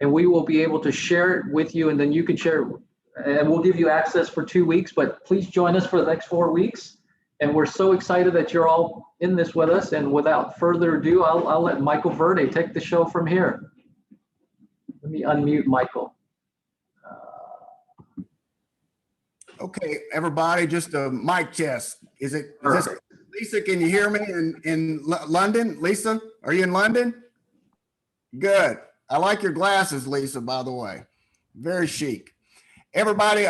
and we will be able to share it with you, and then you can share it, and we'll give you access for 2 weeks, but please join us for the next 4 weeks. And we're so excited that you're all in this with us. And without further ado, I'll let Michael Verde take the show from here. Let me unmute Michael. Okay, everybody, just a mic test. Is this, Lisa, can you hear me in London? Lisa, are you in London? Good. I like your glasses, Lisa, by the way. Very chic. Everybody,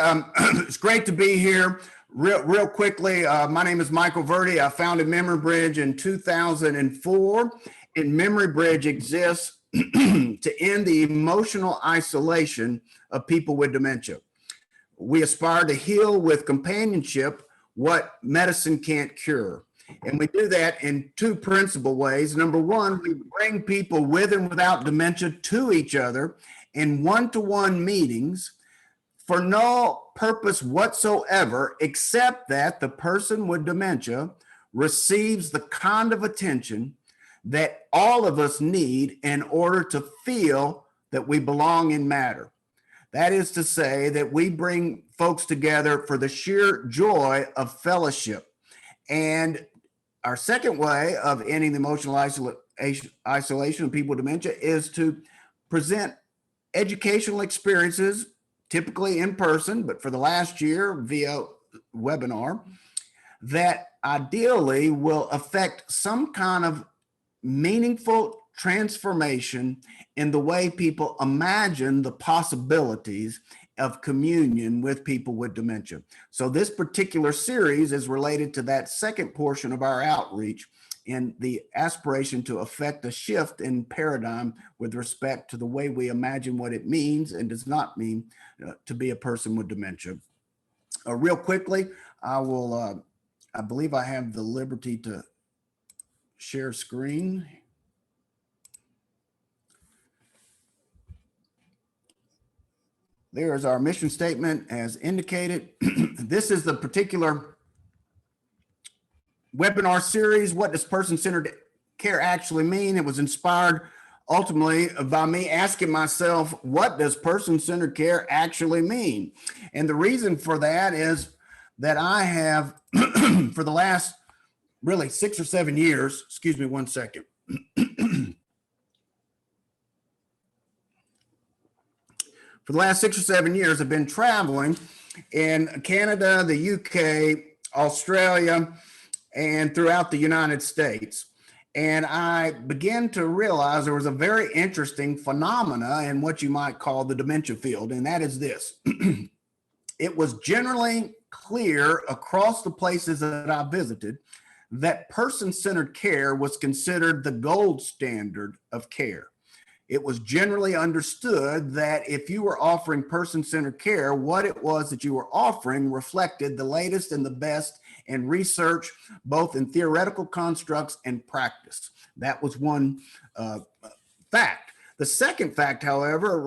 it's great to be here. Real quickly, my name is Michael Verde. I founded Memory Bridge in 2004, and Memory Bridge exists to end the emotional isolation of people with dementia. We aspire to heal with companionship what medicine can't cure. And we do that in two principal ways. Number one, we bring people with and without dementia to each other in one-to-one meetings for no purpose whatsoever, except that the person with dementia receives the kind of attention that all of us need in order to feel that we belong and matter. That is to say that we bring folks together for the sheer joy of fellowship. And our second way of ending the emotional isolation of people with dementia is to present educational experiences, typically in person, but for the last year via webinar, that ideally will affect some kind of meaningful transformation in the way people imagine the possibilities of communion with people with dementia. So this particular series is related to that second portion of our outreach in the aspiration to affect a shift in paradigm with respect to the way we imagine what it means and does not mean to be a person with dementia. Real quickly, I believe I have the liberty to share screen. There's our mission statement as indicated. This is the particular webinar series, What Does Person-Centered Care Actually Mean? It was inspired ultimately by me asking myself, what does person-centered care actually mean? And the reason for that is that I have, for the last really 6 or 7 years, excuse me one second. For the last 6 or 7 years, I've been traveling in Canada, the UK, Australia, and throughout the United States. And I began to realize there was a very interesting phenomena in what you might call the dementia field, and that is this. It was generally clear across the places that I visited that person-centered care was considered the gold standard of care. It was generally understood that if you were offering person-centered care, what it was that you were offering reflected the latest and the best in research, both in theoretical constructs and practice. That was one fact. The second fact, however,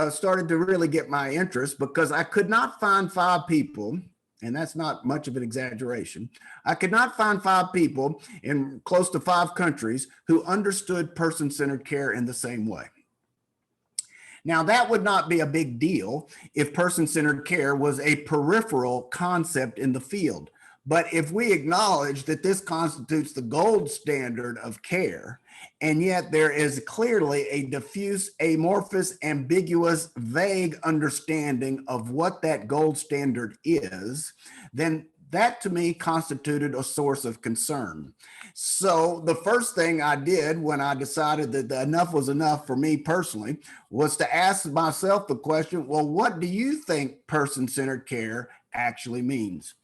started to really get my interest because I could not find 5 people, and that's not much of an exaggeration. I could not find 5 people in close to 5 countries who understood person-centered care in the same way. Now, that would not be a big deal if person-centered care was a peripheral concept in the field. But if we acknowledge that this constitutes the gold standard of care, and yet there is clearly a diffuse, amorphous, ambiguous, vague understanding of what that gold standard is, then that to me constituted a source of concern. So the first thing I did when I decided that enough was enough for me personally was to ask myself the question, well, what do you think person-centered care actually means?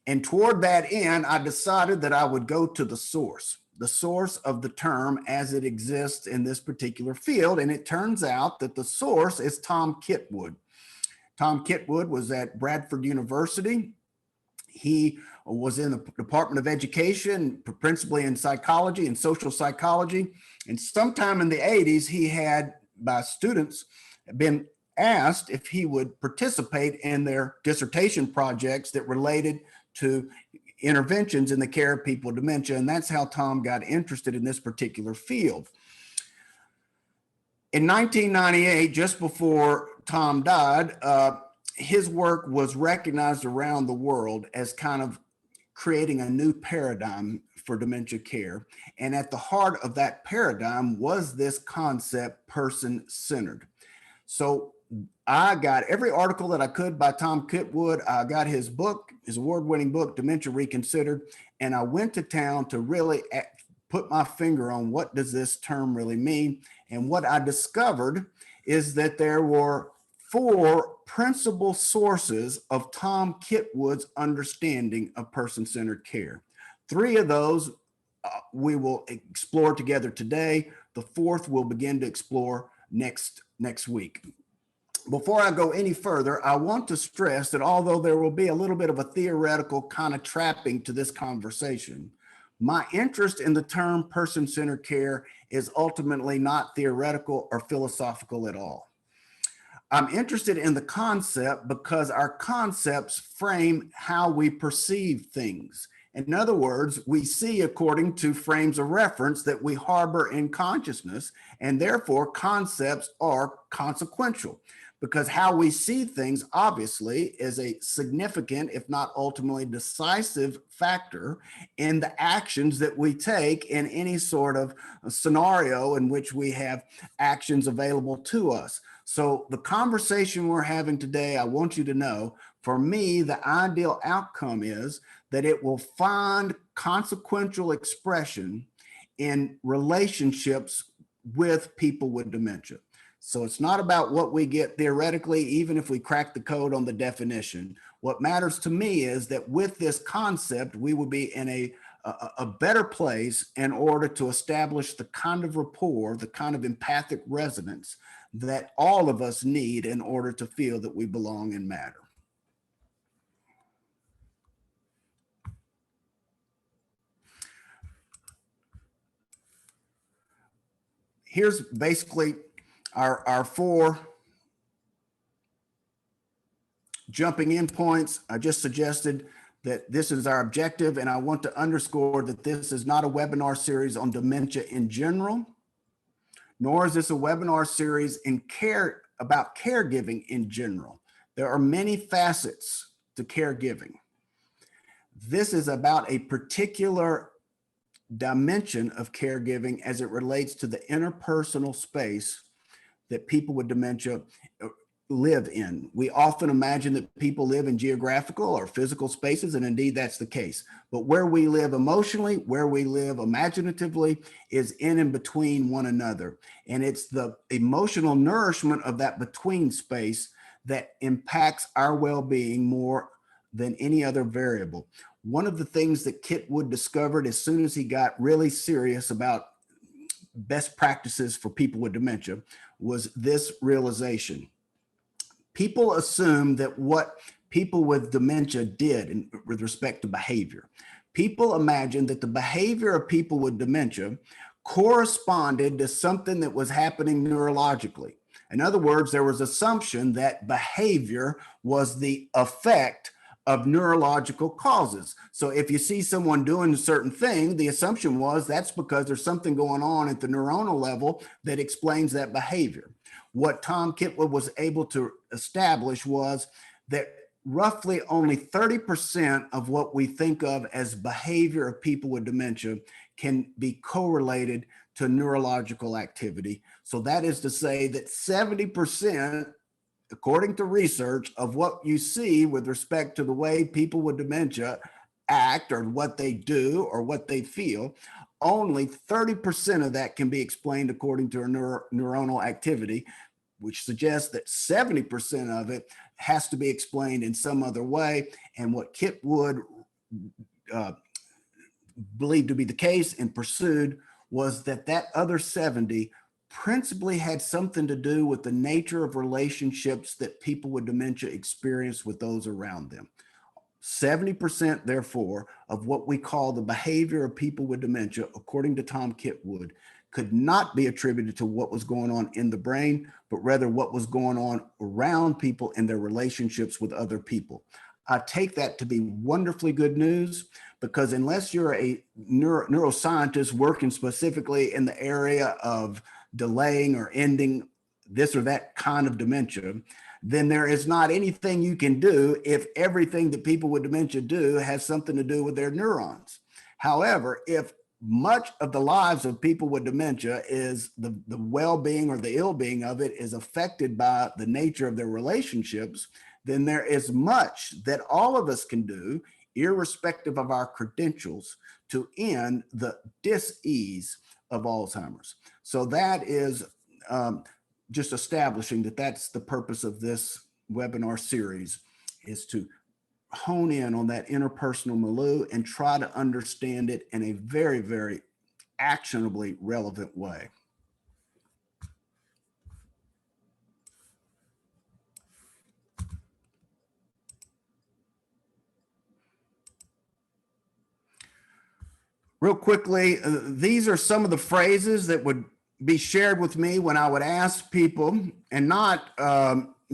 And toward that end, I decided that I would go to the source of the term as it exists in this particular field. And it turns out that the source is Tom Kitwood. Tom Kitwood was at Bradford University. He was in the Department of Education, principally in psychology and social psychology. And sometime in the 80s, he had, by students, been asked if he would participate in their dissertation projects that related to interventions in the care of people with dementia. And that's how Tom got interested in this particular field. In 1998, just before Tom died, his work was recognized around the world as kind of creating a new paradigm for dementia care. And at the heart of that paradigm was this concept, person-centered. So I got every article that I could by Tom Kitwood. I got his book, his award-winning book, Dementia Reconsidered, and I went to town to really put my finger on what does this term really mean. And what I discovered is that there were 4 principal sources of Tom Kitwood's understanding of person-centered care. 3 of those we will explore together today. The 4th we'll begin to explore next week. Before I go any further, I want to stress that although there will be a little bit of a theoretical kind of trapping to this conversation, my interest in the term person-centered care is ultimately not theoretical or philosophical at all. I'm interested in the concept because our concepts frame how we perceive things. In other words, we see according to frames of reference that we harbor in consciousness, and therefore concepts are consequential, because how we see things obviously is a significant, if not ultimately decisive factor in the actions that we take in any sort of scenario in which we have actions available to us. So the conversation we're having today, I want you to know, for me, the ideal outcome is that it will find consequential expression in relationships with people with dementia. So it's not about what we get theoretically, even if we crack the code on the definition. What matters to me is that with this concept, we will be in a better place in order to establish the kind of rapport, the kind of empathic resonance that all of us need in order to feel that we belong and matter. Here's basically our 4 jumping in points. I just suggested that this is our objective, and I want to underscore that this is not a webinar series on dementia in general, nor is this a webinar series about caregiving in general. There are many facets to caregiving. This is about a particular dimension of caregiving as it relates to the interpersonal space that people with dementia live in. We often imagine that people live in geographical or physical spaces, and indeed that's the case. But where we live emotionally, where we live imaginatively, is in and between one another. And it's the emotional nourishment of that between space that impacts our well-being more than any other variable. One of the things that Kitwood discovered as soon as he got really serious about best practices for people with dementia was this realization. People assume that what people with dementia did with respect to behavior, people imagine that the behavior of people with dementia corresponded to something that was happening neurologically. In other words, there was assumption that behavior was the effect of neurological causes. So if you see someone doing a certain thing, the assumption was that's because there's something going on at the neuronal level that explains that behavior. What Tom Kitwood was able to establish was that roughly only 30% of what we think of as behavior of people with dementia can be correlated to neurological activity. So that is to say that 70%, according to research, of what you see with respect to the way people with dementia act or what they do or what they feel, only 30% of that can be explained according to a neuronal activity, which suggests that 70% of it has to be explained in some other way. And what Kitwood believed to be the case and pursued was that that other 70 principally had something to do with the nature of relationships that people with dementia experience with those around them. 70%, therefore, of what we call the behavior of people with dementia, according to Tom Kitwood, could not be attributed to what was going on in the brain, but rather what was going on around people in their relationships with other people. I take that to be wonderfully good news, because unless you're a neuroscientist working specifically in the area of delaying or ending this or that kind of dementia, then there is not anything you can do if everything that people with dementia do has something to do with their neurons. However, if much of the lives of people with dementia is the well-being or the ill-being of it is affected by the nature of their relationships, then there is much that all of us can do, irrespective of our credentials, to end the dis-ease of Alzheimer's. So that is just establishing that that's the purpose of this webinar series, is to hone in on that interpersonal milieu and try to understand it in a very, very actionably relevant way. Real quickly, these are some of the phrases that would be shared with me when I would ask people, and not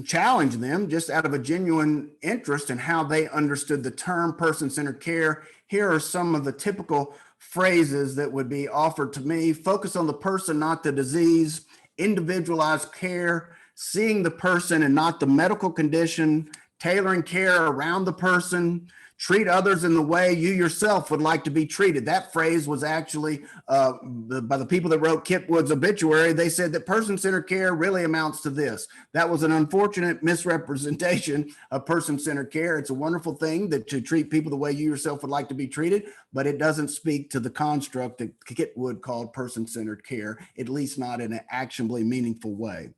challenge them, just out of a genuine interest in how they understood the term person-centered care. Here are some of the typical phrases that would be offered to me: focus on the person, not the disease; individualized care; seeing the person and not the medical condition; tailoring care around the person; treat others in the way you yourself would like to be treated. That phrase was actually by the people that wrote Kitwood's obituary. They said that person-centered care really amounts to this. That was an unfortunate misrepresentation of person-centered care. It's a wonderful thing that to treat people the way you yourself would like to be treated, but it doesn't speak to the construct that Kitwood called person-centered care, at least not in an actionably meaningful way.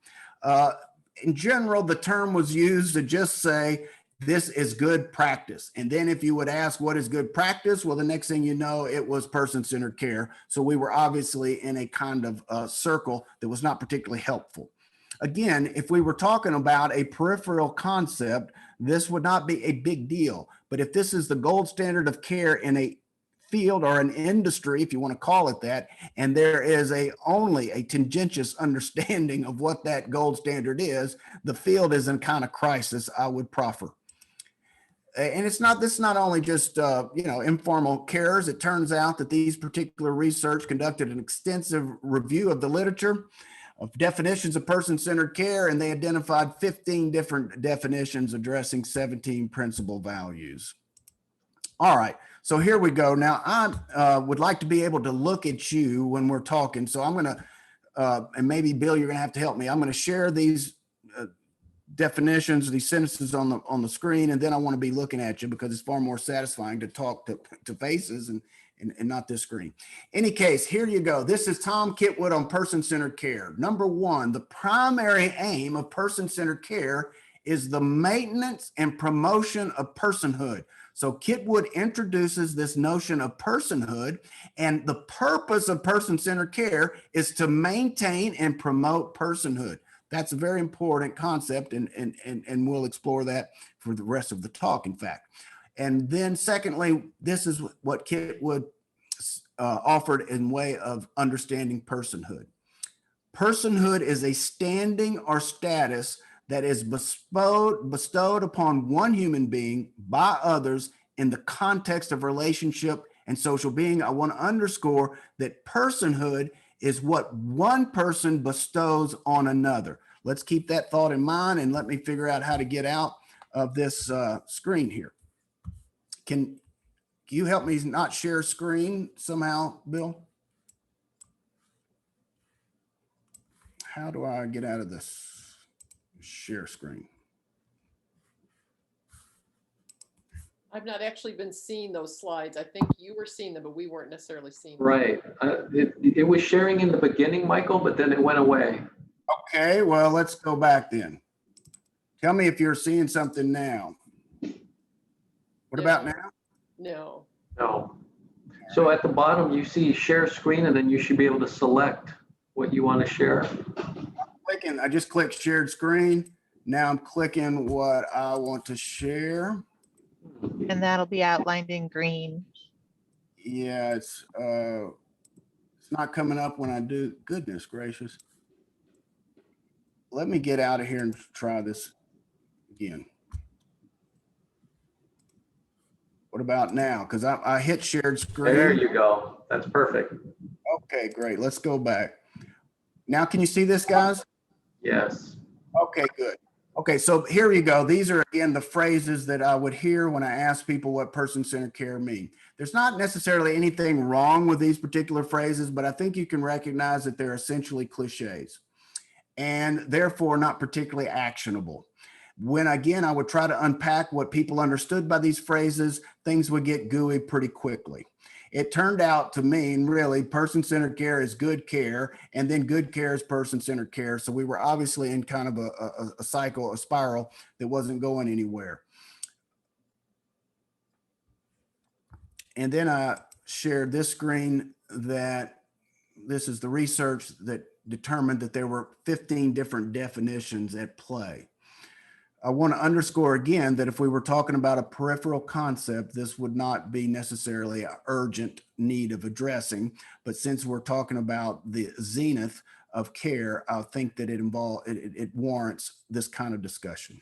In general, the term was used to just say, this is good practice. And then if you would ask, what is good practice? Well, the next thing you know, it was person-centered care. So we were obviously in a kind of circle that was not particularly helpful. Again, if we were talking about a peripheral concept, this would not be a big deal. But if this is the gold standard of care in a field or an industry, if you want to call it that, and there is only a tangentious understanding of what that gold standard is, the field is in kind of crisis, I would proffer. And this is not only just informal carers. It turns out that these particular research conducted an extensive review of the literature of definitions of person-centered care, and they identified 15 different definitions addressing 17 principal values. All right, so here we go. Now, I would like to be able to look at you when we're talking. So I'm going to, and maybe Bill, you're going to have to help me. I'm going to share these definitions, these sentences on the screen, and then I want to be looking at you because it's far more satisfying to talk to faces and not this screen. Any case, here you go. This is Tom Kitwood on person-centered care. Number one, the primary aim of person-centered care is the maintenance and promotion of personhood. So Kitwood introduces this notion of personhood, and the purpose of person-centered care is to maintain and promote personhood. That's a very important concept, and we'll explore that for the rest of the talk, in fact. And then secondly, this is what Kitwood offered in way of understanding personhood. Personhood is a standing or status that is bestowed upon one human being by others in the context of relationship and social being. I want to underscore that personhood is what one person bestows on another. Let's keep that thought in mind, and let me figure out how to get out of this screen here. Can you help me not share screen somehow, Bill? How do I get out of this share screen? I've not actually been seeing those slides. I think you were seeing them, but we weren't necessarily seeing them. Right. It was sharing in the beginning, Michael, but then it went away. Okay, well, let's go back then. Tell me if you're seeing something now. What about now? No. No. So at the bottom, you see share screen, and then you should be able to select what you want to share. I just clicked shared screen. Now I'm clicking what I want to share. And that'll be outlined in green. Yeah, it's not coming up when I do. Goodness gracious. Let me get out of here and try this again. What about now? Because I hit shared screen. There you go. That's perfect. Okay, great. Let's go back. Now, can you see this, guys? Yes. Okay, good. Okay, so here you go. These are, again, the phrases that I would hear when I ask people what person-centered care mean. There's not necessarily anything wrong with these particular phrases, but I think you can recognize that they're essentially cliches and therefore not particularly actionable. When, again, I would try to unpack what people understood by these phrases, things would get gooey pretty quickly. It turned out to mean really person-centered care is good care, and then good care is person-centered care. So we were obviously in kind of a cycle, a spiral that wasn't going anywhere. And then I shared this screen that this is the research that determined that there were 15 different definitions at play. I want to underscore again that if we were talking about a peripheral concept, this would not be necessarily an urgent need of addressing. But since we're talking about the zenith of care, I think that it warrants this kind of discussion.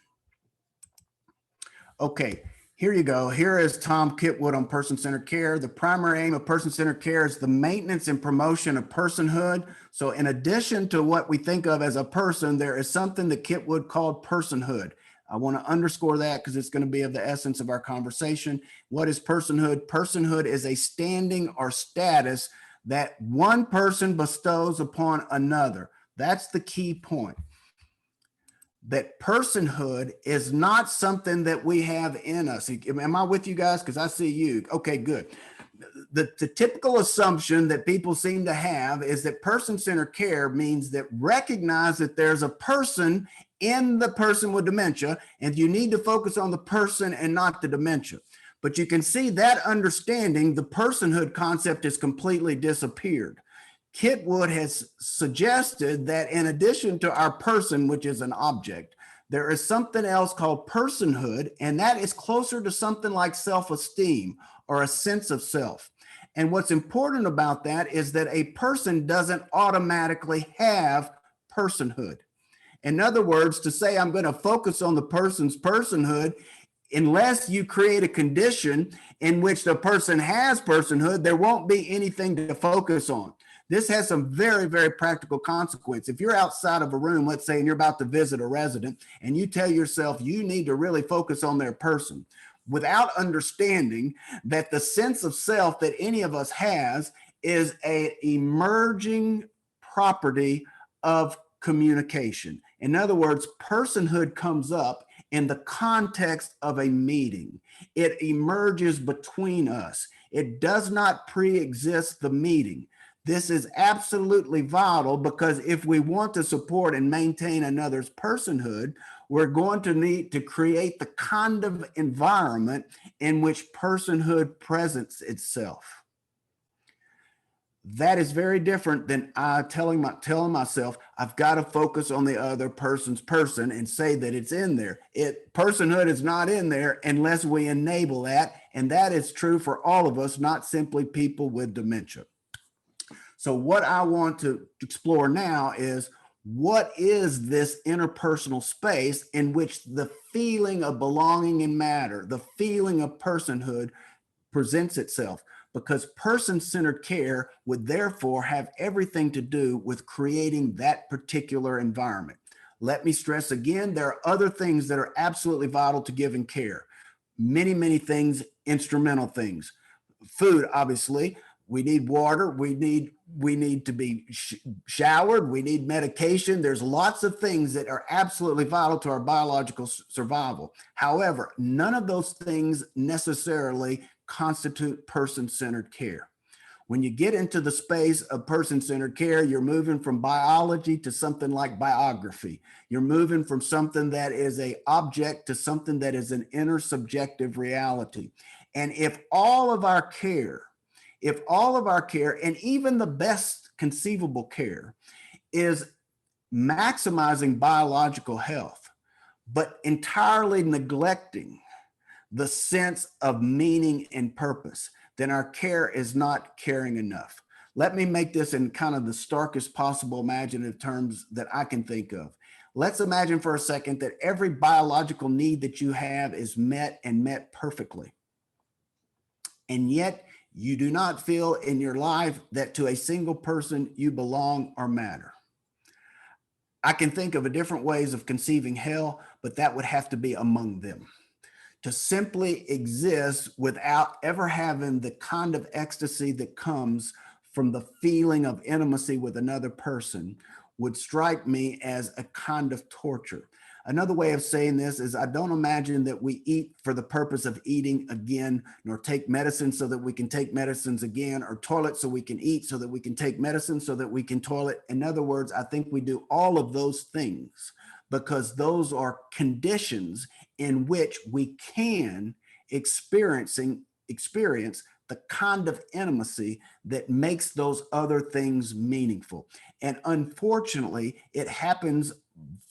Okay, here you go. Here is Tom Kitwood on person-centered care. The primary aim of person-centered care is the maintenance and promotion of personhood. So in addition to what we think of as a person, there is something that Kitwood called personhood. I want to underscore that because it's going to be of the essence of our conversation. What is personhood? Personhood is a standing or status that one person bestows upon another. That's the key point. That personhood is not something that we have in us. Am I with you guys? Because I see you. Okay, good. The typical assumption that people seem to have is that person-centered care means that recognize that there's a person in the person with dementia, and you need to focus on the person and not the dementia. But you can see that understanding, the personhood concept has completely disappeared. Kitwood has suggested that in addition to our person, which is an object, there is something else called personhood, and that is closer to something like self-esteem or a sense of self. And what's important about that is that a person doesn't automatically have personhood. In other words, to say I'm going to focus on the person's personhood, unless you create a condition in which the person has personhood, there won't be anything to focus on. This has some very, very practical consequence. If you're outside of a room, let's say, and you're about to visit a resident, and you tell yourself you need to really focus on their person, without understanding that the sense of self that any of us has is an emerging property of communication. In other words, personhood comes up in the context of a meeting. It emerges between us. It does not pre-exist the meeting. This is absolutely vital because if we want to support and maintain another's personhood, we're going to need to create the kind of environment in which personhood presents itself. That is very different than telling myself I've got to focus on the other person's person and say that it's in there. Personhood is not in there unless we enable that, and that is true for all of us, not simply people with dementia. So what I want to explore now is what is this interpersonal space in which the feeling of belonging and matter, the feeling of personhood presents itself? Because person-centered care would therefore have everything to do with creating that particular environment. Let me stress again, there are other things that are absolutely vital to giving care. Many, many things, instrumental things. Food, obviously. We need water. We need to be showered. We need medication. There's lots of things that are absolutely vital to our biological survival. However, none of those things necessarily constitute person-centered care. When you get into the space of person-centered care, you're moving from biology to something like biography. You're moving from something that is an object to something that is an intersubjective reality. And if all of our care, and even the best conceivable care, is maximizing biological health, but entirely neglecting the sense of meaning and purpose, then our care is not caring enough. Let me make this in kind of the starkest possible imaginative terms that I can think of. Let's imagine for a second that every biological need that you have is met and met perfectly. And yet you do not feel in your life that to a single person you belong or matter. I can think of different ways of conceiving hell, but that would have to be among them. To simply exist without ever having the kind of ecstasy that comes from the feeling of intimacy with another person would strike me as a kind of torture. Another way of saying this is I don't imagine that we eat for the purpose of eating again, nor take medicine so that we can take medicines again, or toilet so we can eat, so that we can take medicine, so that we can toilet. In other words, I think we do all of those things because those are conditions in which we can experience the kind of intimacy that makes those other things meaningful. And unfortunately, it happens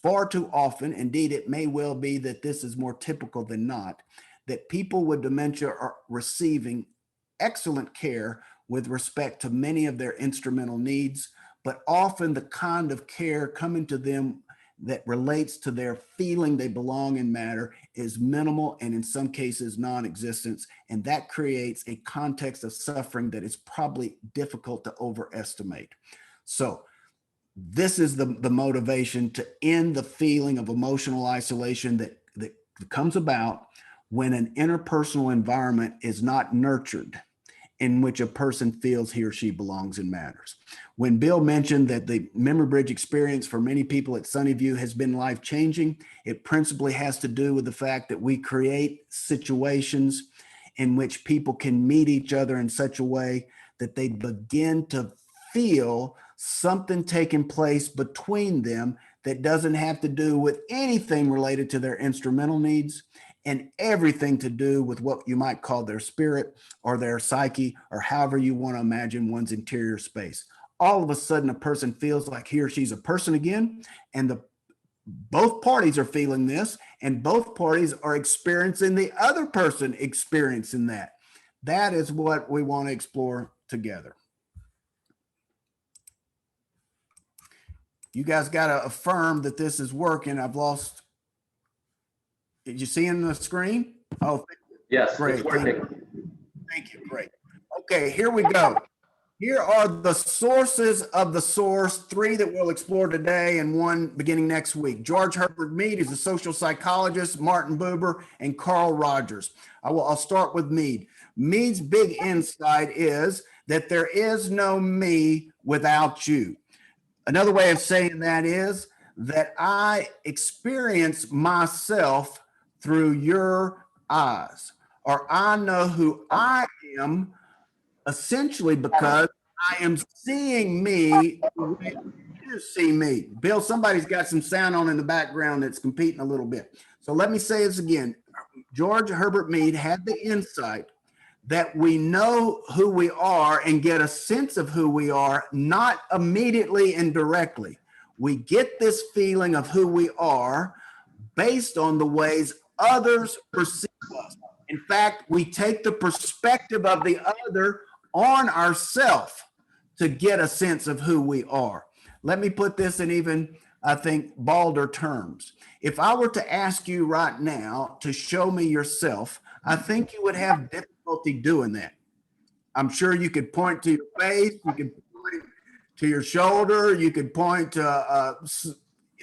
far too often. Indeed, it may well be that this is more typical than not, that people with dementia are receiving excellent care with respect to many of their instrumental needs, but often the kind of care coming to them that relates to their feeling they belong and matter is minimal and in some cases non-existent. And that creates a context of suffering that is probably difficult to overestimate. So this is the motivation to end the feeling of emotional isolation that comes about when an interpersonal environment is not nurtured, in which a person feels he or she belongs and matters. When Bill mentioned that the Memory Bridge experience for many people at Sunnyview has been life-changing, it principally has to do with the fact that we create situations in which people can meet each other in such a way that they begin to feel something taking place between them that doesn't have to do with anything related to their instrumental needs and everything to do with what you might call their spirit or their psyche, or however you want to imagine one's interior space. All of a sudden, a person feels like he or she's a person again, and both parties are feeling this, and both parties are experiencing the other person experiencing that. That is what we want to explore together. You guys got to affirm that this is working. I've lost. Did you see in the screen? Oh, Yes, great. it's working. Thank you. Great. Okay, here we go. Here are the sources of the source, 3 that we'll explore today and 1 beginning next week. George Herbert Mead is a social psychologist, Martin Buber, and Carl Rogers. I'll start with Mead. Mead's big insight is that there is no me without you. Another way of saying that is that I experience myself through your eyes, or I know who I am essentially because I am seeing me the way you see me. Bill, somebody's got some sound on in the background that's competing a little bit. So let me say this again. George Herbert Mead had the insight that we know who we are and get a sense of who we are, not immediately and directly. We get this feeling of who we are based on the ways others perceive us. In fact, we take the perspective of the other on ourselves to get a sense of who we are. Let me put this in even, I think, balder terms. If I were to ask you right now to show me yourself, I think you would have difficulty doing that. I'm sure you could point to your face, you could point to your shoulder, you could point to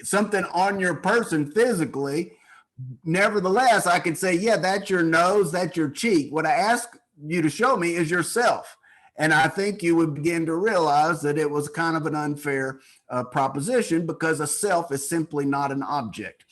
something on your person physically. Nevertheless, I could say, yeah, that's your nose, that's your cheek. What I ask you to show me is yourself. And I think you would begin to realize that it was kind of an unfair proposition, because a self is simply not an object.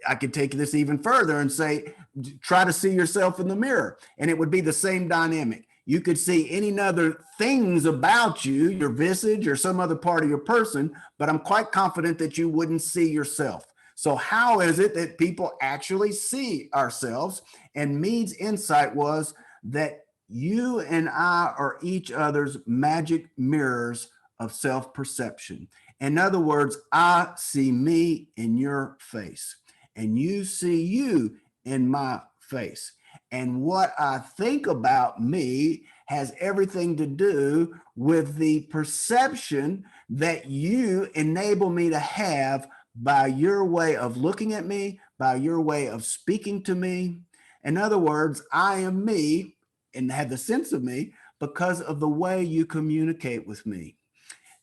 I could take this even further and say, try to see yourself in the mirror, and it would be the same dynamic. You could see any other things about you, your visage or some other part of your person, but I'm quite confident that you wouldn't see yourself. So how is it that people actually see ourselves? And Mead's insight was that you and I are each other's magic mirrors of self-perception. In other words, I see me in your face, and you see you in my face. And what I think about me has everything to do with the perception that you enable me to have by your way of looking at me, by your way of speaking to me. In other words, I am me and have the sense of me because of the way you communicate with me.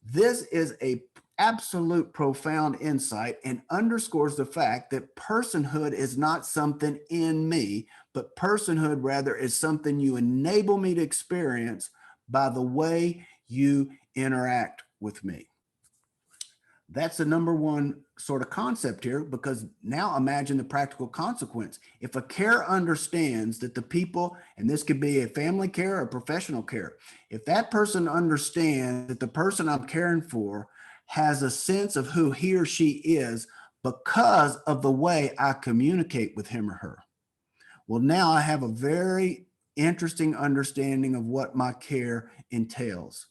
This is a absolute profound insight and underscores the fact that personhood is not something in me, but personhood rather is something you enable me to experience by the way you interact with me. That's the number one sort of concept here, because now imagine the practical consequence. If a care understands that the people, and this could be a family care or professional care, if that person understands that the person I'm caring for has a sense of who he or she is because of the way I communicate with him or her, well, now I have a very interesting understanding of what my care entails.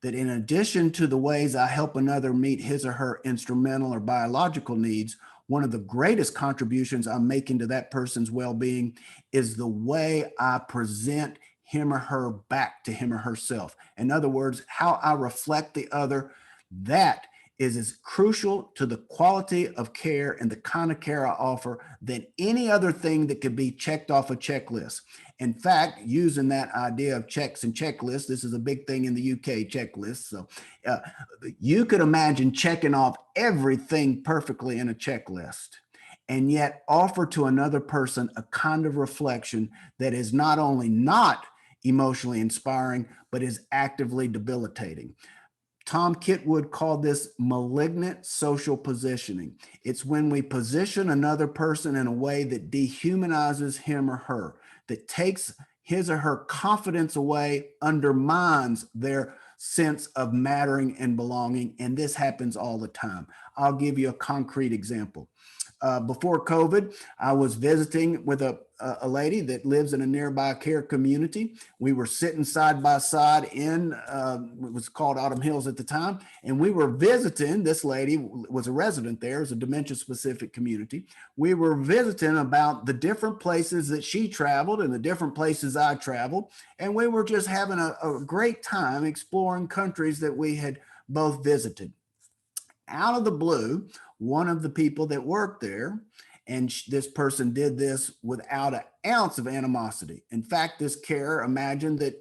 That in addition to the ways I help another meet his or her instrumental or biological needs, one of the greatest contributions I'm making to that person's well-being is the way I present him or her back to him or herself. In other words, how I reflect the other. That is as crucial to the quality of care and the kind of care I offer than any other thing that could be checked off a checklist. In fact, using that idea of checks and checklists, this is a big thing in the UK, checklists. So you could imagine checking off everything perfectly in a checklist and yet offer to another person a kind of reflection that is not only not emotionally inspiring, but is actively debilitating. Tom Kitwood called this malignant social positioning. It's when we position another person in a way that dehumanizes him or her, that takes his or her confidence away, undermines their sense of mattering and belonging. And this happens all the time. I'll give you a concrete example. Before COVID, I was visiting with a lady that lives in a nearby care community. We were sitting side by side in, it was called Autumn Hills at the time, and we were visiting. This lady was a resident there, it's a dementia-specific community. We were visiting about the different places that she traveled and the different places I traveled, and we were just having a great time exploring countries that we had both visited. Out of the blue, one of the people that worked there, and this person did this without an ounce of animosity. In fact, this carer imagined that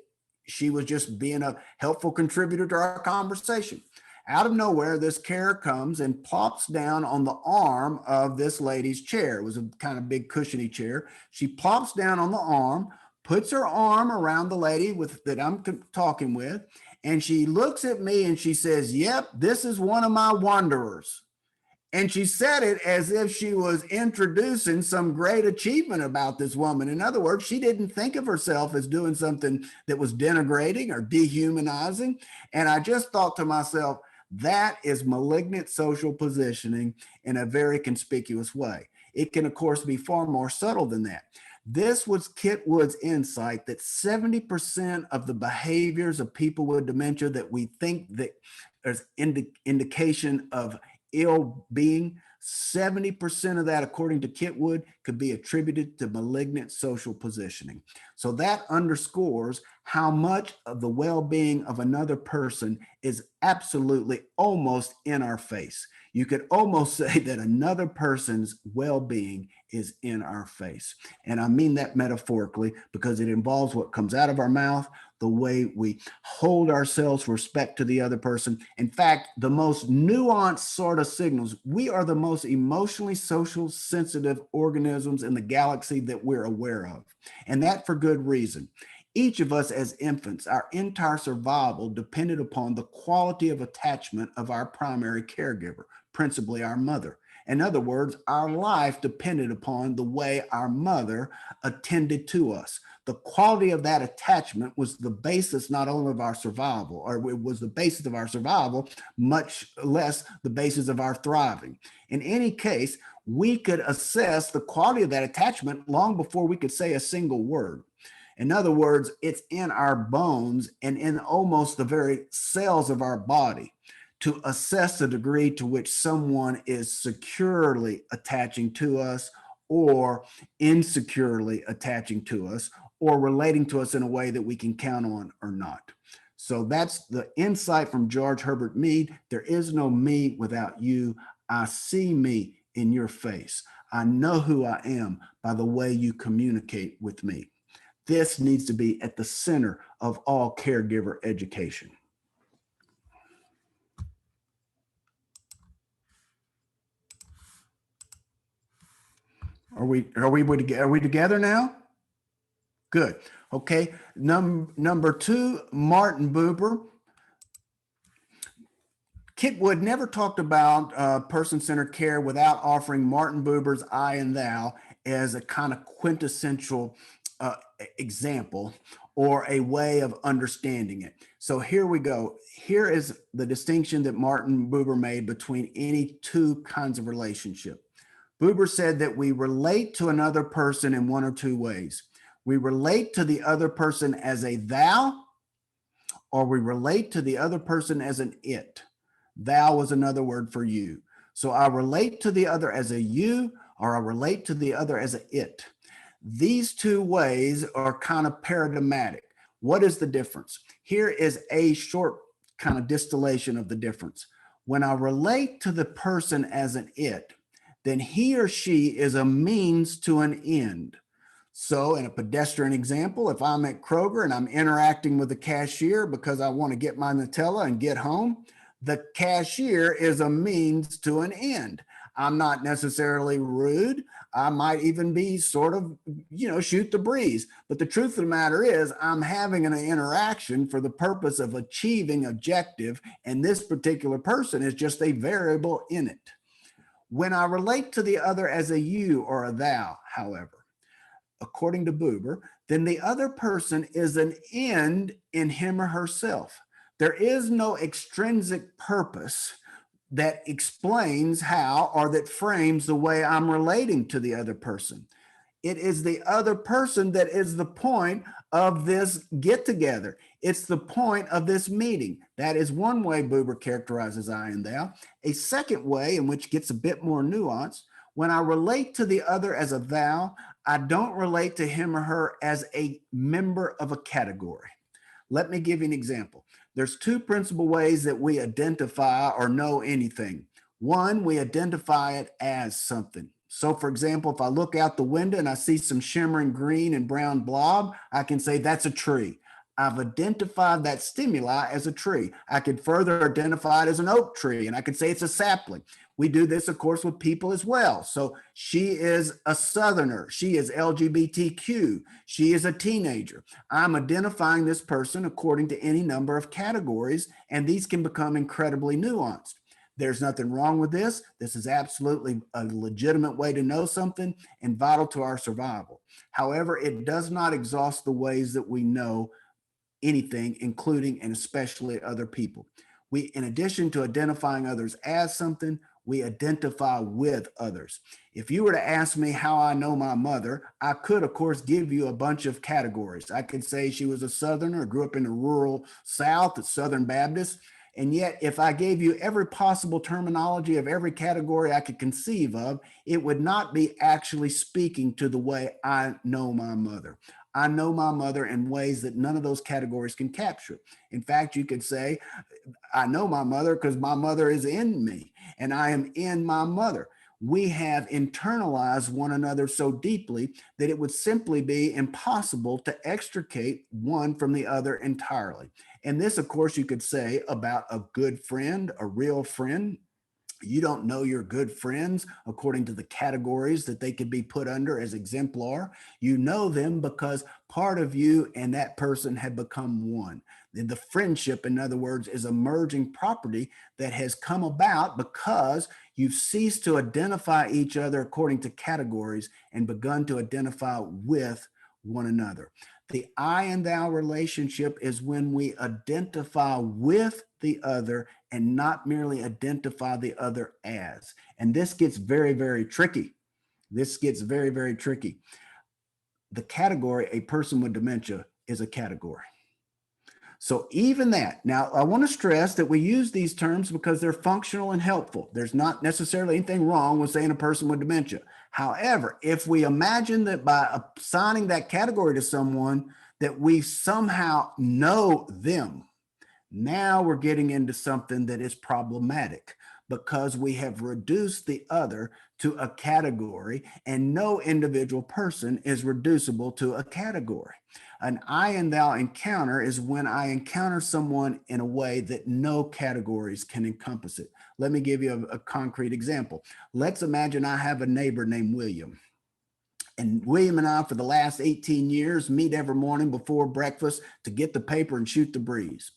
she was just being a helpful contributor to our conversation. Out of nowhere, this carer comes and plops down on the arm of this lady's chair. It was a kind of big cushiony chair. She plops down on the arm, puts her arm around the lady that I'm talking with, and she looks at me and she says, "Yep, this is one of my wanderers." And she said it as if she was introducing some great achievement about this woman. In other words, she didn't think of herself as doing something that was denigrating or dehumanizing. And I just thought to myself, that is malignant social positioning in a very conspicuous way. It can, of course, be far more subtle than that. This was Kitwood's insight that 70% of the behaviors of people with dementia that we think that there's indication of ill being, 70% of that, according to Kitwood, could be attributed to malignant social positioning. So that underscores how much of the well-being of another person is absolutely almost in our face. You could almost say that another person's well-being is in our face. And I mean that metaphorically because it involves what comes out of our mouth, the way we hold ourselves with respect to the other person. In fact, the most nuanced sort of signals. We are the most emotionally social sensitive organisms in the galaxy that we're aware of. And that for good reason. Each of us as infants, our entire survival depended upon the quality of attachment of our primary caregiver, principally our mother. In other words, our life depended upon the way our mother attended to us. The quality of that attachment was the basis not only of our survival, or it was the basis of our survival, much less the basis of our thriving. In any case, we could assess the quality of that attachment long before we could say a single word. In other words, it's in our bones and in almost the very cells of our body to assess the degree to which someone is securely attaching to us or insecurely attaching to us or relating to us in a way that we can count on or not. So that's the insight from George Herbert Mead. There is no me without you. I see me in your face. I know who I am by the way you communicate with me. This needs to be at the center of all caregiver education. Are we together now? Good. Okay. Number two, Martin Buber. Kitwood never talked about person-centered care without offering Martin Buber's I and thou as a kind of quintessential example or a way of understanding it. So here we go. Here is the distinction that Martin Buber made between any two kinds of relationship. Buber said that we relate to another person in one or two ways. We relate to the other person as a thou, or we relate to the other person as an it. Thou was another word for you. So I relate to the other as a you, or I relate to the other as a it. These two ways are kind of paradigmatic. What is the difference? Here is a short kind of distillation of the difference. When I relate to the person as an it, then he or she is a means to an end. So in a pedestrian example, if I'm at Kroger and I'm interacting with the cashier because I want to get my Nutella and get home, the cashier is a means to an end. I'm not necessarily rude. I might even be sort of, shoot the breeze. But the truth of the matter is I'm having an interaction for the purpose of achieving objective. And this particular person is just a variable in it. When I relate to the other as a you or a thou, however, according to Buber, then the other person is an end in him or herself. There is no extrinsic purpose that explains how or that frames the way I'm relating to the other person. It is the other person that is the point of this get together. It's the point of this meeting. That is one way Buber characterizes I and thou. A second way, in which gets a bit more nuance, when I relate to the other as a thou, I don't relate to him or her as a member of a category. Let me give you an example. There's two principal ways that we identify or know anything. One, we identify it as something. So for example, if I look out the window and I see some shimmering green and brown blob, I can say that's a tree. I've identified that stimuli as a tree. I could further identify it as an oak tree, and I could say it's a sapling. We do this, of course, with people as well. So she is a Southerner. She is LGBTQ. She is a teenager. I'm identifying this person according to any number of categories, and these can become incredibly nuanced. There's nothing wrong with this. This is absolutely a legitimate way to know something and vital to our survival. However, it does not exhaust the ways that we know anything, including and especially other people. We, in addition to identifying others as something, we identify with others. If you were to ask me how I know my mother, I could, of course, give you a bunch of categories. I could say she was a Southerner, grew up in the rural South, a Southern Baptist. And yet, if I gave you every possible terminology of every category I could conceive of, it would not be actually speaking to the way I know my mother. I know my mother in ways that none of those categories can capture. In fact, you could say, I know my mother because my mother is in me and I am in my mother. We have internalized one another so deeply that it would simply be impossible to extricate one from the other entirely. And this, of course, you could say about a good friend, a real friend. You don't know your good friends according to the categories that they could be put under as exemplar. You know them because part of you and that person have become one. The friendship, in other words, is a merging property that has come about because you've ceased to identify each other according to categories and begun to identify with one another. The I and thou relationship is when we identify with the other and not merely identify the other as. And this gets very, very tricky. This gets very, very tricky. The category, a person with dementia, is a category. So even that, now I want to stress that we use these terms because they're functional and helpful. There's not necessarily anything wrong with saying a person with dementia. However, if we imagine that by assigning that category to someone that we somehow know them, now we're getting into something that is problematic because we have reduced the other to a category and no individual person is reducible to a category. An I and thou encounter is when I encounter someone in a way that no categories can encompass it. Let me give you a concrete example. Let's imagine I have a neighbor named William. And William and I, for the last 18 years, meet every morning before breakfast to get the paper and shoot the breeze.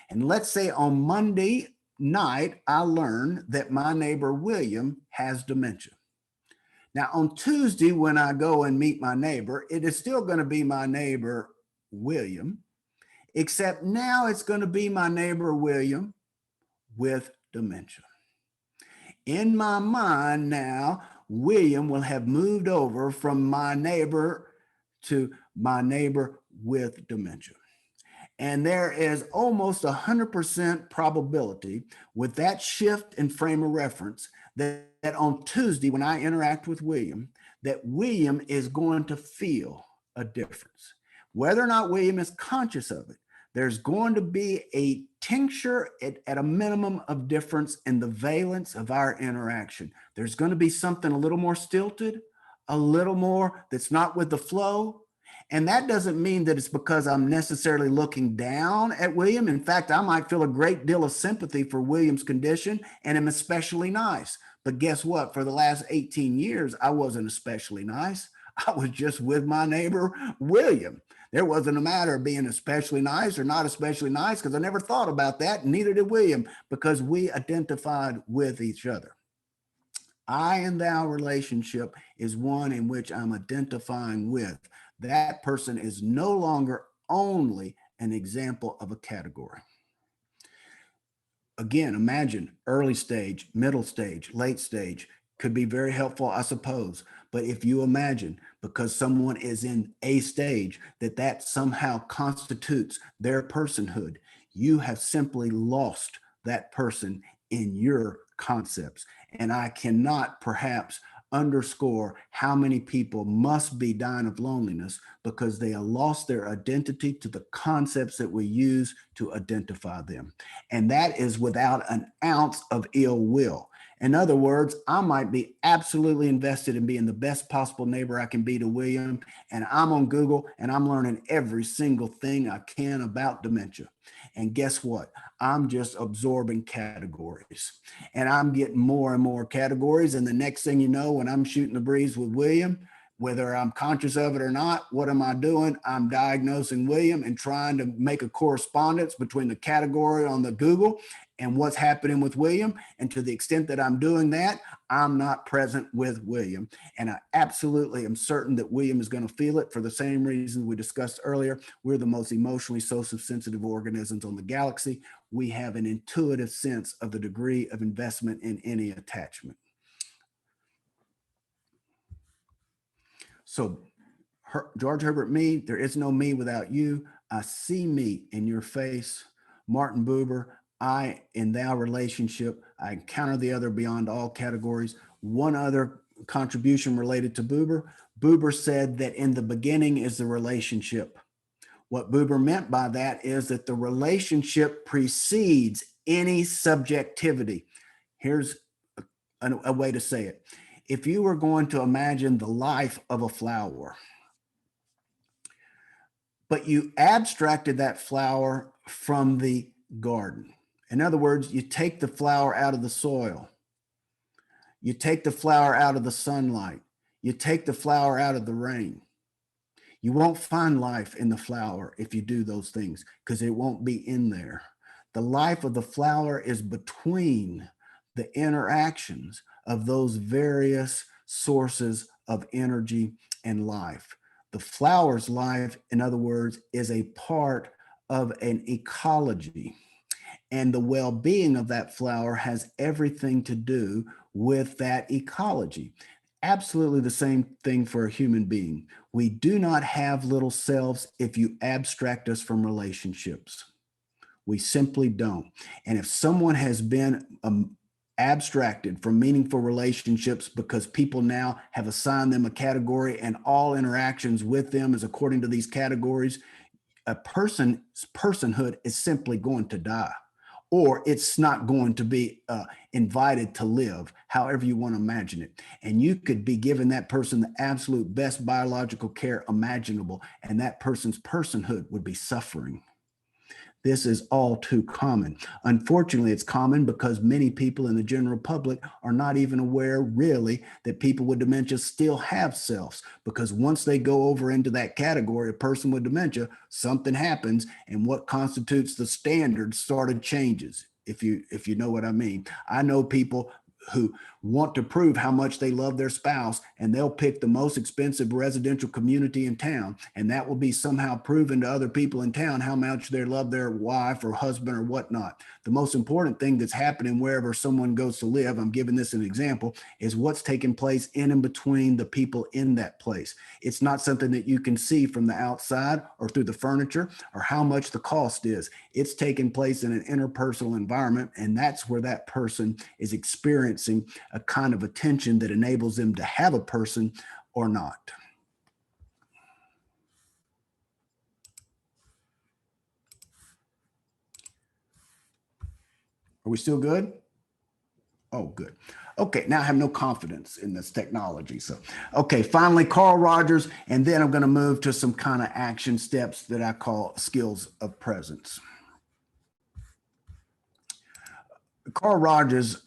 And let's say on Monday night, I learn that my neighbor William has dementia. Now, on Tuesday, when I go and meet my neighbor, it is still going to be my neighbor William, except now it's going to be my neighbor William with dementia. In my mind now, William will have moved over from my neighbor to my neighbor with dementia. And there is almost 100% probability with that shift in frame of reference that on Tuesday, when I interact with William, that William is going to feel a difference. Whether or not William is conscious of it, there's going to be a tincture at a minimum of difference in the valence of our interaction. There's going to be something a little more stilted, a little more that's not with the flow. And that doesn't mean that it's because I'm necessarily looking down at William. In fact, I might feel a great deal of sympathy for William's condition and am especially nice. But guess what? For the last 18 years, I wasn't especially nice. I was just with my neighbor, William. There wasn't a matter of being especially nice or not especially nice because I never thought about that. Neither did William, because we identified with each other. I and thou relationship is one in which I'm identifying with. That person is no longer only an example of a category. Again, imagine early stage, middle stage, late stage could be very helpful, I suppose. But if you imagine, because someone is in a stage, that somehow constitutes their personhood, you have simply lost that person in your concepts. And I cannot perhaps underscore how many people must be dying of loneliness because they have lost their identity to the concepts that we use to identify them. And that is without an ounce of ill will. In other words, I might be absolutely invested in being the best possible neighbor I can be to William, and I'm on Google and I'm learning every single thing I can about dementia. And guess what? I'm just absorbing categories, and I'm getting more and more categories. And the next thing you know, when I'm shooting the breeze with William, whether I'm conscious of it or not, what am I doing? I'm diagnosing William and trying to make a correspondence between the category on the Google and what's happening with William. And to the extent that I'm doing that, I'm not present with William. And I absolutely am certain that William is going to feel it for the same reason we discussed earlier. We're the most emotionally social sensitive organisms on the galaxy. We have an intuitive sense of the degree of investment in any attachment. So George Herbert Mead, there is no me without you. I see me in your face. Martin Buber, I and thou relationship. I encounter the other beyond all categories. One other contribution related to Buber. Buber said that in the beginning is the relationship. What Buber meant by that is that the relationship precedes any subjectivity. Here's a way to say it. If you were going to imagine the life of a flower, but you abstracted that flower from the garden. In other words, you take the flower out of the soil. You take the flower out of the sunlight. You take the flower out of the rain. You won't find life in the flower if you do those things because it won't be in there. The life of the flower is between the interactions of those various sources of energy and life. The flower's life, in other words, is a part of an ecology. And the well-being of that flower has everything to do with that ecology. Absolutely the same thing for a human being. We do not have little selves if you abstract us from relationships. We simply don't. And if someone has been abstracted from meaningful relationships because people now have assigned them a category and all interactions with them is according to these categories, a person's personhood is simply going to die, or it's not going to be invited to live, however you want to imagine it. And you could be giving that person the absolute best biological care imaginable, and that person's personhood would be suffering. This is all too common. Unfortunately, it's common because many people in the general public are not even aware really that people with dementia still have selves, because once they go over into that category, a person with dementia, something happens and what constitutes the standard sort of changes, if you know what I mean. I know people who want to prove how much they love their spouse, and they'll pick the most expensive residential community in town, and that will be somehow proven to other people in town how much they love their wife or husband or whatnot. The most important thing that's happening wherever someone goes to live, I'm giving this an example, is what's taking place in and between the people in that place. It's not something that you can see from the outside or through the furniture or how much the cost is. It's taking place in an interpersonal environment, and that's where that person is experiencing a kind of attention that enables them to have a person or not. Are we still good? Oh, good. Okay, now I have no confidence in this technology. So, okay, finally, Carl Rogers, and then I'm going to move to some kind of action steps that I call skills of presence. Carl Rogers'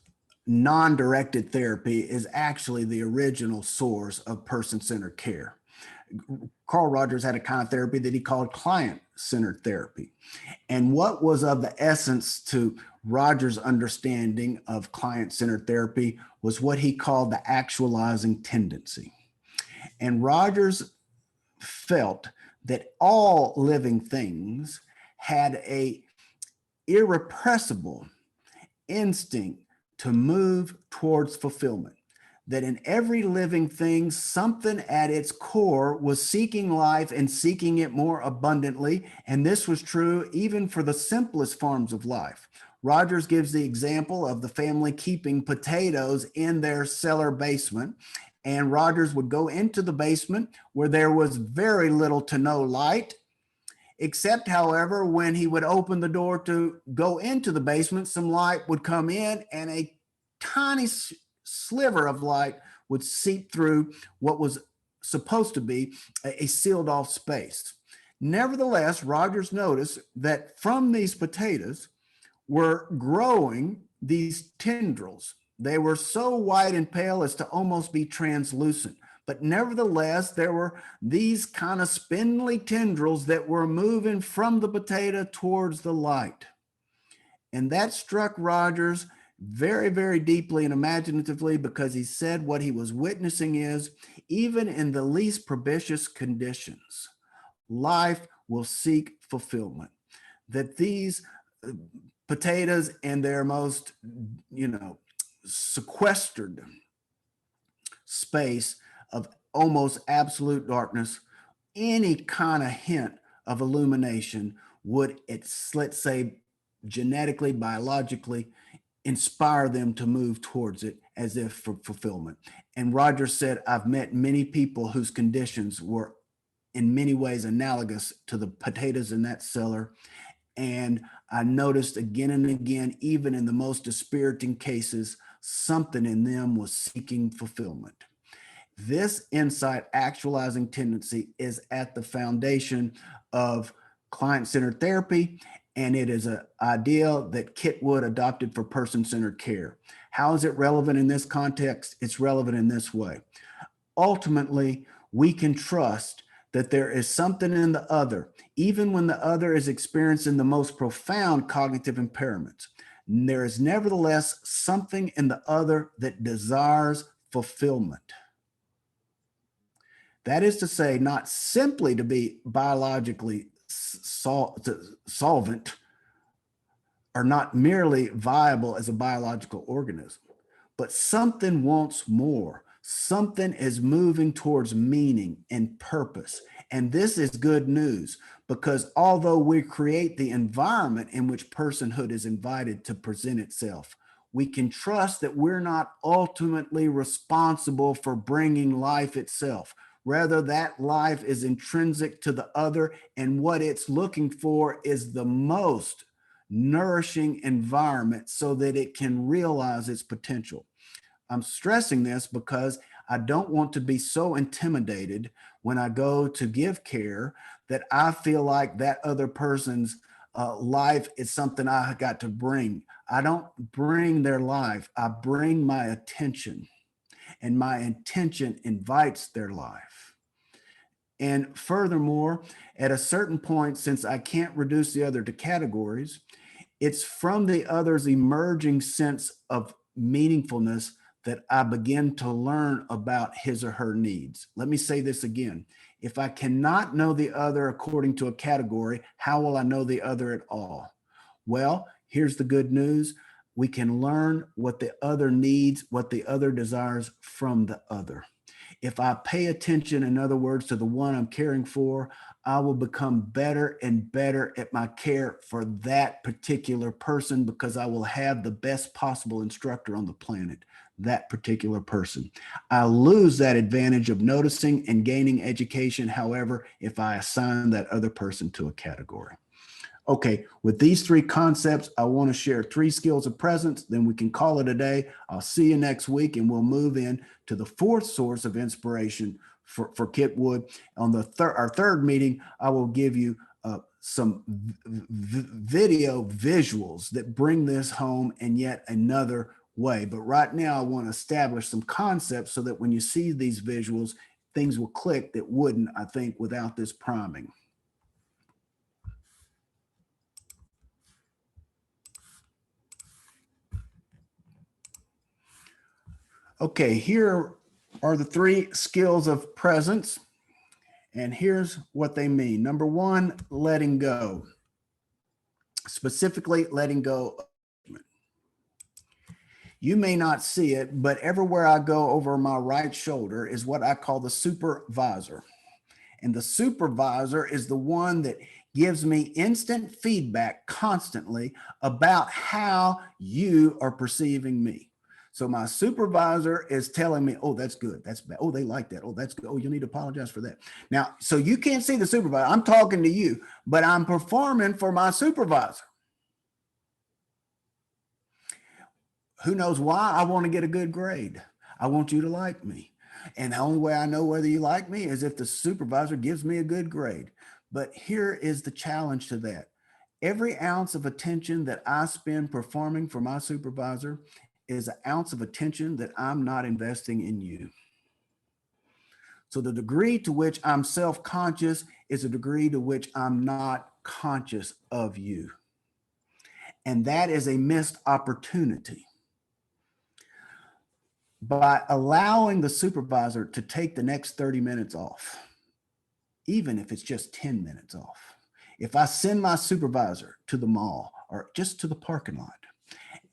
non-directed therapy is actually the original source of person-centered care. Carl Rogers had a kind of therapy that he called client-centered therapy. And what was of the essence to Rogers' understanding of client-centered therapy was what he called the actualizing tendency. And Rogers felt that all living things had a irrepressible instinct to move towards fulfillment, that in every living thing, something at its core was seeking life and seeking it more abundantly. And this was true even for the simplest forms of life. Rogers gives the example of the family keeping potatoes in their cellar basement. And Rogers would go into the basement where there was very little to no light, except, however, when he would open the door to go into the basement, some light would come in and a tiny sliver of light would seep through what was supposed to be a sealed off space. Nevertheless, Rogers noticed that from these potatoes were growing these tendrils. They were so white and pale as to almost be translucent. But nevertheless, there were these kind of spindly tendrils that were moving from the potato towards the light. And that struck Rogers very, very deeply and imaginatively, because he said what he was witnessing is, even in the least propitious conditions, life will seek fulfillment. That these potatoes in their most, sequestered space of almost absolute darkness, any kind of hint of illumination would, let's say, genetically, biologically, inspire them to move towards it as if for fulfillment. And Rogers said, I've met many people whose conditions were in many ways analogous to the potatoes in that cellar. And I noticed again and again, even in the most dispiriting cases, something in them was seeking fulfillment. This insight, actualizing tendency, is at the foundation of client-centered therapy, and it is an ideal that Kitwood adopted for person-centered care. How is it relevant in this context? It's relevant in this way. Ultimately, we can trust that there is something in the other, even when the other is experiencing the most profound cognitive impairments. There is nevertheless something in the other that desires fulfillment. That is to say, not simply to be biologically solvent or not merely viable as a biological organism, but something wants more. Something is moving towards meaning and purpose. And this is good news, because although we create the environment in which personhood is invited to present itself, we can trust that we're not ultimately responsible for bringing life itself. Rather, that life is intrinsic to the other, and what it's looking for is the most nourishing environment so that it can realize its potential. I'm stressing this because I don't want to be so intimidated when I go to give care that I feel like that other person's life is something I got to bring. I don't bring their life. I bring my attention, and my intention invites their life. And furthermore, at a certain point, since I can't reduce the other to categories, it's from the other's emerging sense of meaningfulness that I begin to learn about his or her needs. Let me say this again. If I cannot know the other according to a category, how will I know the other at all? Well, here's the good news. We can learn what the other needs, what the other desires from the other. If I pay attention, in other words, to the one I'm caring for, I will become better and better at my care for that particular person, because I will have the best possible instructor on the planet, that particular person. I lose that advantage of noticing and gaining education, however, if I assign that other person to a category. Okay, with these three concepts, I want to share 3 skills of presence, then we can call it a day. I'll see you next week, and we'll move in to the 4th source of inspiration for Kitwood. On our third meeting, I will give you some video visuals that bring this home in yet another way. But right now, I want to establish some concepts so that when you see these visuals, things will click that wouldn't, I think, without this priming. Okay, here are the 3 skills of presence, and here's what they mean. Number 1, letting go. Specifically, letting go. You may not see it, but everywhere I go over my right shoulder is what I call the supervisor. And the supervisor is the one that gives me instant feedback constantly about how you are perceiving me. So my supervisor is telling me, oh, that's good. That's bad. Oh, they like that. Oh, that's good. Oh, you need to apologize for that. Now, so you can't see the supervisor. I'm talking to you, but I'm performing for my supervisor. Who knows why? I want to get a good grade. I want you to like me. And the only way I know whether you like me is if the supervisor gives me a good grade. But here is the challenge to that. Every ounce of attention that I spend performing for my supervisor is an ounce of attention that I'm not investing in you. So the degree to which I'm self-conscious is a degree to which I'm not conscious of you. And that is a missed opportunity. By allowing the supervisor to take the next 30 minutes off, even if it's just 10 minutes off, if I send my supervisor to the mall or just to the parking lot,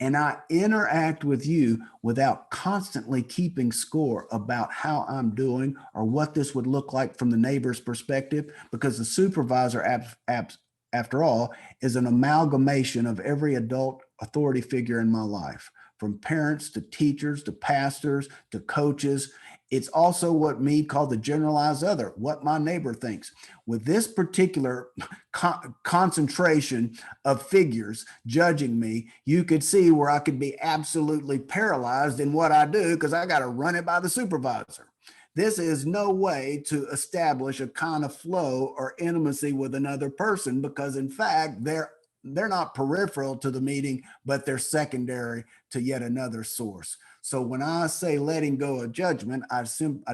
and I interact with you without constantly keeping score about how I'm doing or what this would look like from the neighbor's perspective, because the supervisor, after all, is an amalgamation of every adult authority figure in my life, from parents to teachers to pastors to coaches. It's also what Mead called the generalized other, what my neighbor thinks. With this particular concentration of figures judging me, you could see where I could be absolutely paralyzed in what I do because I got to run it by the supervisor. This is no way to establish a kind of flow or intimacy with another person, because in fact, they're not peripheral to the meeting, but they're secondary to yet another source. So when I say letting go of judgment, I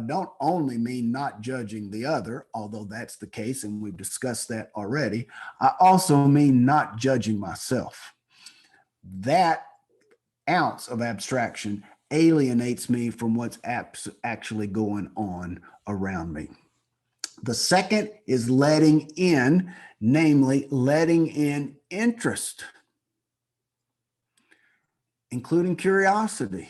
don't only mean not judging the other, although that's the case, and we've discussed that already. I also mean not judging myself. That ounce of abstraction alienates me from what's actually going on around me. The second is letting in, namely letting in interest, including curiosity.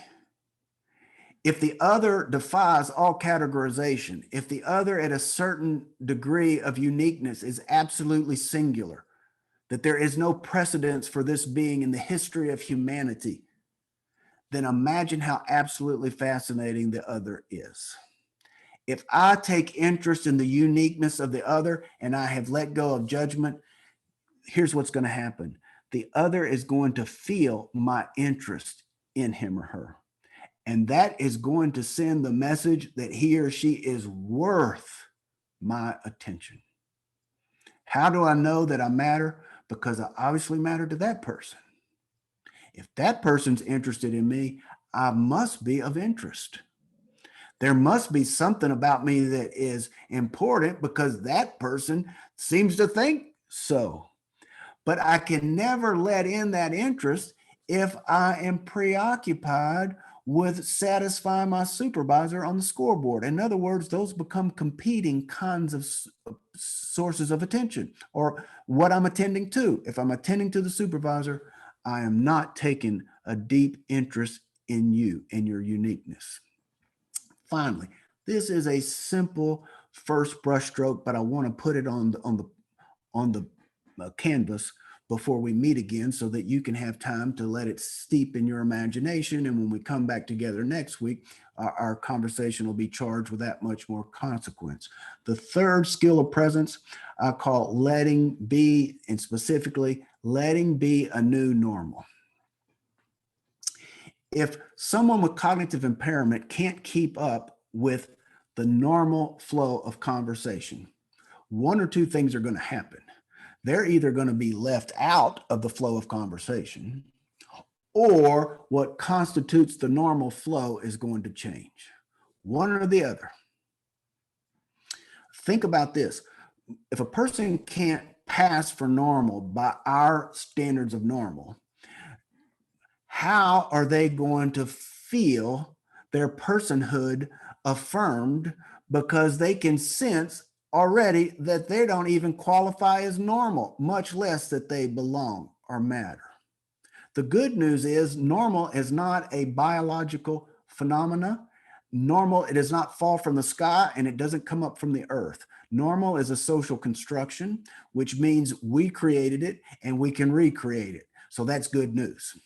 If the other defies all categorization, if the other at a certain degree of uniqueness is absolutely singular, that there is no precedence for this being in the history of humanity, then imagine how absolutely fascinating the other is. If I take interest in the uniqueness of the other and I have let go of judgment, here's what's going to happen. The other is going to feel my interest in him or her. And that is going to send the message that he or she is worth my attention. How do I know that I matter? because I obviously matter to that person. If that person's interested in me, I must be of interest. There must be something about me that is important because that person seems to think so. But I can never let in that interest if I am preoccupied with satisfying my supervisor on the scoreboard. In other words, those become competing kinds of sources of attention, or what I'm attending to. If I'm attending to the supervisor, I am not taking a deep interest in you and your uniqueness. Finally, this is a simple first brushstroke, but I want to put it on the canvas before we meet again so that you can have time to let it steep in your imagination. And when we come back together next week, our conversation will be charged with that much more consequence. The third skill of presence I call letting be, and specifically letting be a new normal. If someone with cognitive impairment can't keep up with the normal flow of conversation, one or two things are going to happen. They're either going to be left out of the flow of conversation, or what constitutes the normal flow is going to change. One or the other. Think about this. If a person can't pass for normal by our standards of normal, how are they going to feel their personhood affirmed, because they can sense already that they don't even qualify as normal, much less that they belong or matter? The good news is normal is not a biological phenomena. Normal, it does not fall from the sky, and it doesn't come up from the earth. Normal is a social construction, which means we created it and we can recreate it. So that's good news.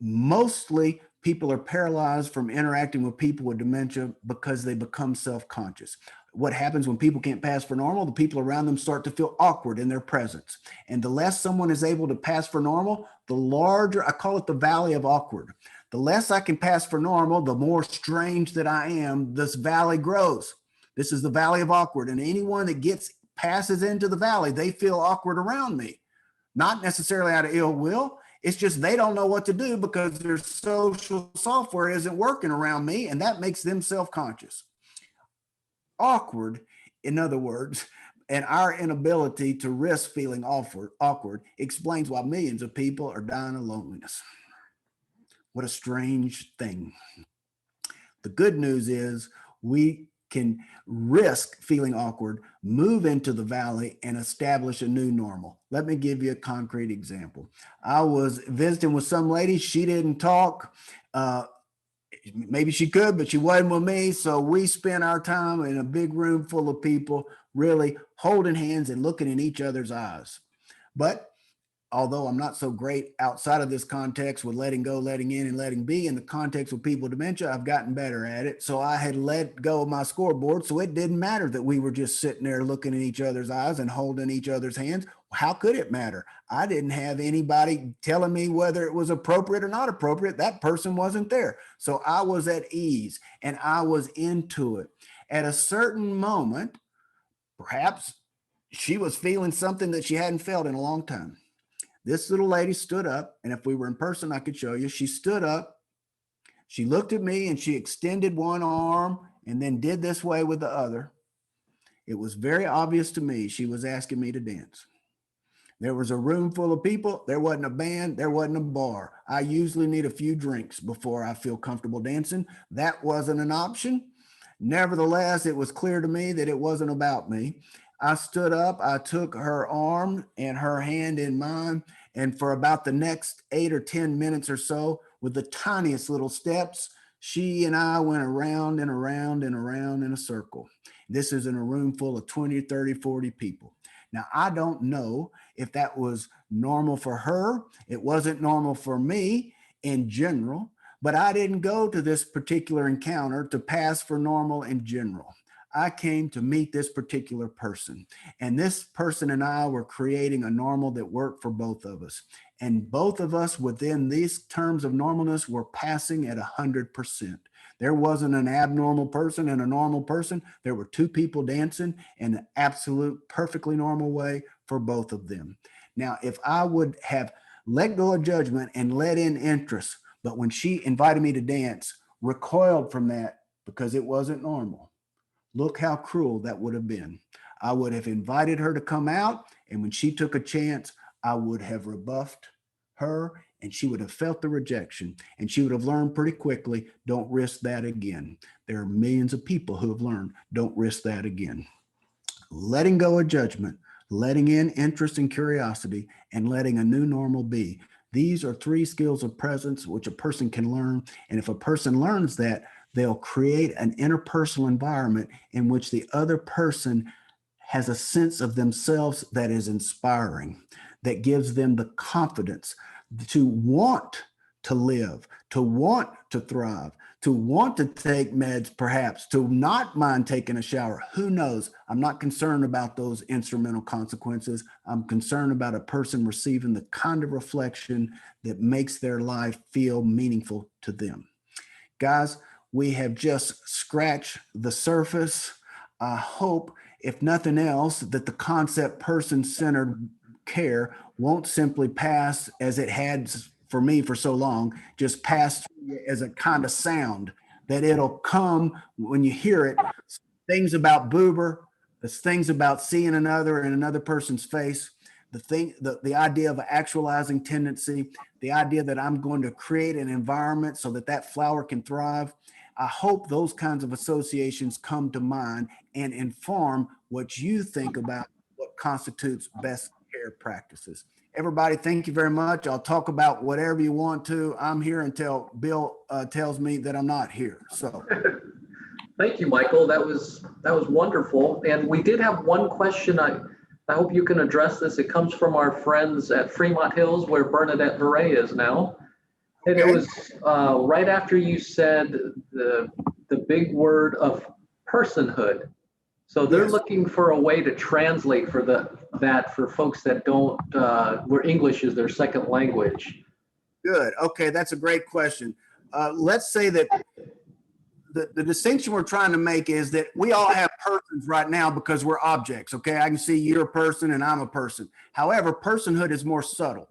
Mostly people are paralyzed from interacting with people with dementia because they become self-conscious. What happens when people can't pass for normal? The people around them start to feel awkward in their presence. And the less someone is able to pass for normal, the larger, I call it the valley of awkward. The less I can pass for normal, the more strange that I am, this valley grows. This is the valley of awkward. And anyone that passes into the valley, they feel awkward around me. Not necessarily out of ill will. It's just they don't know what to do because their social software isn't working around me, and that makes them self-conscious. Awkward, in other words, and our inability to risk feeling awkward explains why millions of people are dying of loneliness. What a strange thing. The good news is we can risk feeling awkward, move into the valley, and establish a new normal. Let me give you a concrete example. I was visiting with some lady. She didn't talk. Maybe she could, but she wasn't with me. So we spent our time in a big room full of people, really holding hands and looking in each other's eyes. But although I'm not so great outside of this context with letting go, letting in, and letting be, in the context with people with dementia, I've gotten better at it. So I had let go of my scoreboard. So it didn't matter that we were just sitting there looking in each other's eyes and holding each other's hands. How could it matter? I didn't have anybody telling me whether it was appropriate or not appropriate. That person wasn't there. So I was at ease and I was into it. At a certain moment, perhaps she was feeling something that she hadn't felt in a long time. This little lady stood up, and if we were in person, I could show you. She stood up, she looked at me, and she extended one arm and then did this way with the other. It was very obvious to me she was asking me to dance. There was a room full of people. There wasn't a band. There wasn't a bar. I usually need a few drinks before I feel comfortable dancing. That wasn't an option. Nevertheless, it was clear to me that it wasn't about me. I stood up, I took her arm and her hand in mine, and for about the next 8 or 10 minutes or so, with the tiniest little steps, she and I went around and around and around in a circle. This is in a room full of 20, 30, 40 people. Now, I don't know if that was normal for her. It wasn't normal for me in general, but I didn't go to this particular encounter to pass for normal in general. I came to meet this particular person, and this person and I were creating a normal that worked for both of us. And both of us within these terms of normalness were passing at 100%. There wasn't an abnormal person and a normal person. There were two people dancing in an absolute perfectly normal way for both of them. Now, if I would have let go of judgment and let in interest, but when she invited me to dance, recoiled from that because it wasn't normal, look how cruel that would have been. I would have invited her to come out, and when she took a chance, I would have rebuffed her, and she would have felt the rejection, and she would have learned pretty quickly, don't risk that again. There are millions of people who have learned, don't risk that again. Letting go of judgment, letting in interest and curiosity, and letting a new normal be. These are three skills of presence which a person can learn. And if a person learns that, they'll create an interpersonal environment in which the other person has a sense of themselves that is inspiring, that gives them the confidence to want to live, to want to thrive, to want to take meds, perhaps, to not mind taking a shower. Who knows? I'm not concerned about those instrumental consequences. I'm concerned about a person receiving the kind of reflection that makes their life feel meaningful to them. Guys, we have just scratched the surface. I hope, if nothing else, that the concept person-centered care won't simply pass as it had for me for so long, just pass as a kind of sound, that it'll come when you hear it. Things about Buber, the things about seeing another in another person's face, the idea of actualizing tendency, the idea that I'm going to create an environment so that that flower can thrive. I hope those kinds of associations come to mind and inform what you think about what constitutes best care practices. Everybody, thank you very much. I'll talk about whatever you want to. I'm here until Bill tells me that I'm not here. So, Thank you, Michael. That was wonderful. And we did have one question. I hope you can address this. It comes from our friends at Fremont Hills, where Bernadette Veray is now. And it was right after you said the big word of personhood. So they're looking for a way to translate for that for folks that don't, where English is their second language. Good. Okay, that's a great question. Let's say that the distinction we're trying to make is that we all have persons right now because we're objects. Okay, I can see you're a person and I'm a person. However, personhood is more subtle,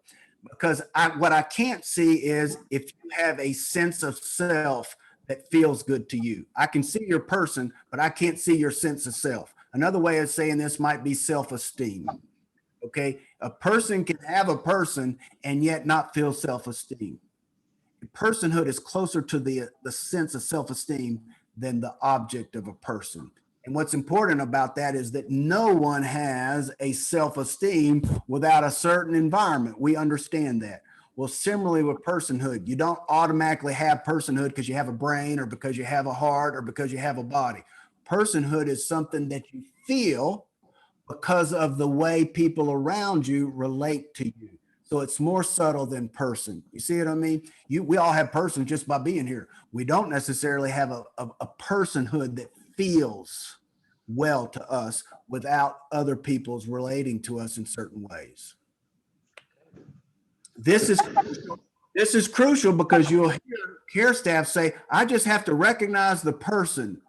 because what I can't see is if you have a sense of self that feels good to you. I can see your person, but I can't see your sense of self. Another way of saying this might be self-esteem. Okay, a person can have a person and yet not feel self-esteem. Personhood is closer to the sense of self-esteem than the object of a person. And what's important about that is that no one has a self-esteem without a certain environment. We understand that. Well, similarly with personhood, you don't automatically have personhood because you have a brain or because you have a heart or because you have a body. Personhood is something that you feel because of the way people around you relate to you. So it's more subtle than person. You see what I mean? We all have person just by being here. We don't necessarily have a personhood that feels well to us without other people's relating to us in certain ways. This is crucial because you'll hear care staff say, I just have to recognize the person.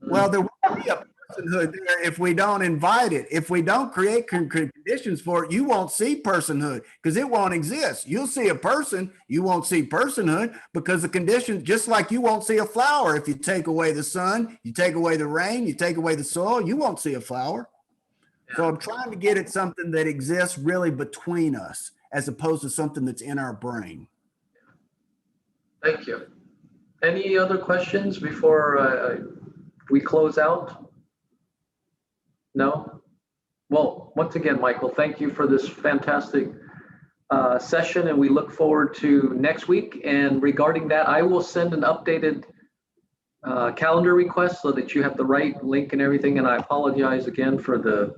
Well, there won't be a personhood there if we don't invite it. If we don't create conditions for it, you won't see personhood because it won't exist. You'll see a person, you won't see personhood because the condition, just like you won't see a flower. If you take away the sun, you take away the rain, you take away the soil, you won't see a flower. So I'm trying to get at something that exists really between us as opposed to something that's in our brain. Thank you. Any other questions before we close out? No? Well, once again, Michael, thank you for this fantastic session, and we look forward to next week. And regarding that, I will send an updated calendar request so that you have the right link and everything. And I apologize again for the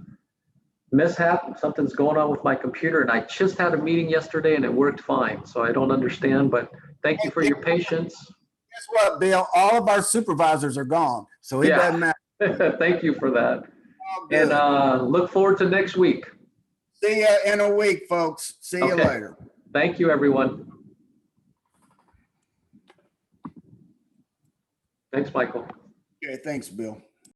mishap. Something's going on with my computer, and I just had a meeting yesterday and it worked fine. So I don't understand, but thank you for your patience. Guess what, Bill? All of our supervisors are gone, so it doesn't matter. Thank you for that. And look forward to next week. See you in a week, folks. See you later. Thank you, everyone. Thanks, Michael. Okay, thanks, Bill.